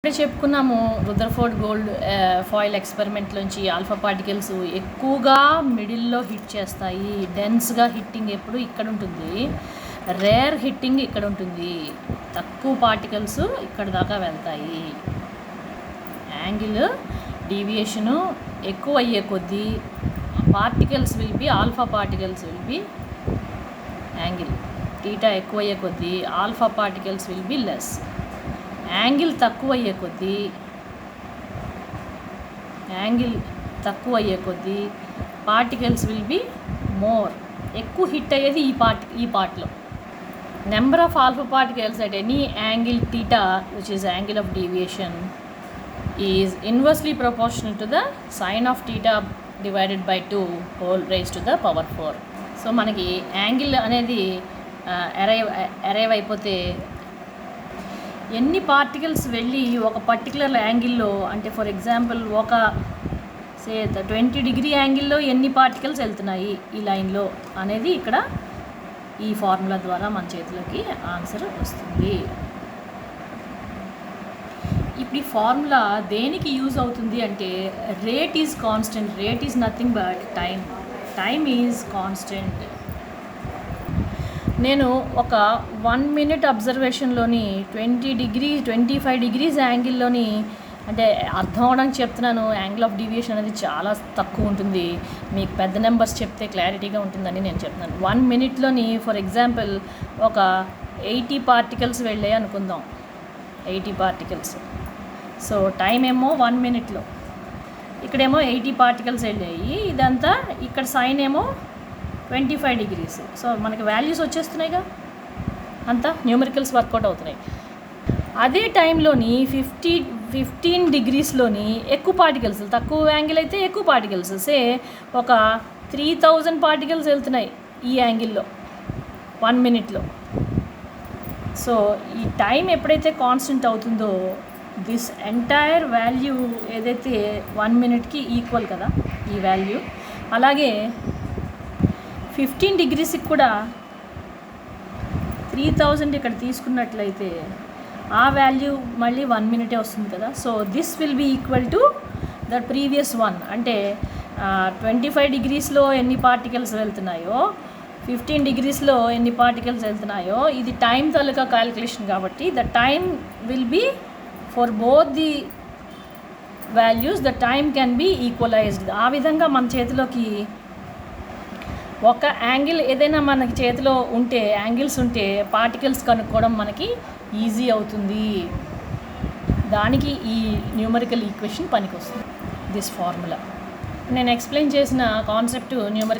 ఇప్పుడే చెప్పుకున్నాము రుదర్ఫోర్డ్ gold foil ఎక్స్పెరిమెంట్లోంచి alpha particles ఎక్కువగా మిడిల్లో హిట్ చేస్తాయి. డెన్స్గా హిట్టింగ్ ఎప్పుడు ఇక్కడ ఉంటుంది, రేర్ హిట్టింగ్ ఇక్కడ ఉంటుంది. తక్కువ పార్టికల్స్ ఇక్కడ దాకా వెళ్తాయి. యాంగిల్ డీవియేషను ఎక్కువ అయ్యే కొద్దీ particles will be alpha particles will be angle theta ఎక్కువ అయ్యే కొద్దీ alpha particles will be less. Angle తక్కువ అయ్యే కొద్దీ పార్టికల్స్ విల్ బి మోర్. ఎక్కువ హిట్ అయ్యేది ఈ పార్ట్లో. Number of alpha particles at any angle theta which is angle of deviation is inversely proportional to the sine of theta divided by 2 whole raise to the power 4. So మనకి angle అనేది arrive అయిపోతే ఎన్ని particles వెళ్ళి ఒక particular యాంగిల్లో, అంటే for example ఒక 20 degree యాంగిల్లో ఎన్ని పార్టికల్స్ వెళ్తున్నాయి ఈ లైన్లో అనేది ఇక్కడ ఈ ఫార్ములా ద్వారా మన చేతిలోకి ఆన్సర్ వస్తుంది. ఇప్పుడు ఈ ఫార్ములా దేనికి యూజ్ అవుతుంది అంటే, rate is constant. Rate is nothing but time is constant. నేను ఒక 1 మినిట్ అబ్జర్వేషన్లోని 25 డిగ్రీస్ యాంగిల్లోని, అంటే అర్థం అవడానికి చెప్తున్నాను, యాంగిల్ ఆఫ్ డీవియేషన్ అనేది చాలా తక్కువ ఉంటుంది. మీకు పెద్ద నెంబర్స్ చెప్తే క్లారిటీగా ఉంటుందని నేను చెప్తున్నాను. 1 మినిట్లోని ఫర్ ఎగ్జాంపుల్ ఒక 80 పార్టికల్స్ వెళ్ళాయి అనుకుందాం. 80 పార్టికల్స్. సో టైం ఏమో 1 మినిట్లో, ఇక్కడేమో 80 పార్టికల్స్ వెళ్ళాయి. ఇదంతా ఇక్కడ సైన్ ఏమో 25 డిగ్రీస్. సో మనకి వాల్యూస్ వచ్చేస్తున్నాయిగా, అంతా న్యూమరికల్స్ వర్కౌట్ అవుతున్నాయి. అదే టైంలోని 15 డిగ్రీస్లోని ఎక్కువ పార్టికల్స్, తక్కువ యాంగిల్ అయితే ఎక్కువ పార్టికల్స్, ఒక 3000 పార్టికల్స్ వెళ్తున్నాయి ఈ యాంగిల్లో 1 మినిట్లో. సో ఈ టైం ఎప్పుడైతే కాన్స్టెంట్ అవుతుందో దిస్ ఎంటైర్ వాల్యూ ఏదైతే 1 మినిట్కి ఈక్వల్ కదా ఈ వాల్యూ, అలాగే 15 డిగ్రీస్కి కూడా 3000 ఇక్కడ తీసుకున్నట్లయితే ఆ వాల్యూ మళ్ళీ 1 మినిటే వస్తుంది కదా. So this will be equal to the previous one. అంటే 25 డిగ్రీస్లో ఎన్ని పార్టికల్స్ వెళ్తున్నాయో, 15 డిగ్రీస్లో ఎన్ని పార్టికల్స్ వెళ్తున్నాయో, ఇది టైం తాలూకా క్యాలిక్యులేషన్ కాబట్టి the time will be for both the values the time can be equalised. ఆ విధంగా మన చేతిలోకి ఒక యాంగిల్ ఏదైనా మనకి చేతిలో ఉంటే, యాంగిల్స్ ఉంటే పార్టికల్స్ కనుక్కోవడం మనకి ఈజీ అవుతుంది. దానికి ఈ న్యూమరికల్ ఈక్వేషన్ పనికి వస్తుంది, దిస్ ఫార్ములా. నేను ఎక్స్ప్లెయిన్ చేసిన కాన్సెప్ట్ న్యూమరికల్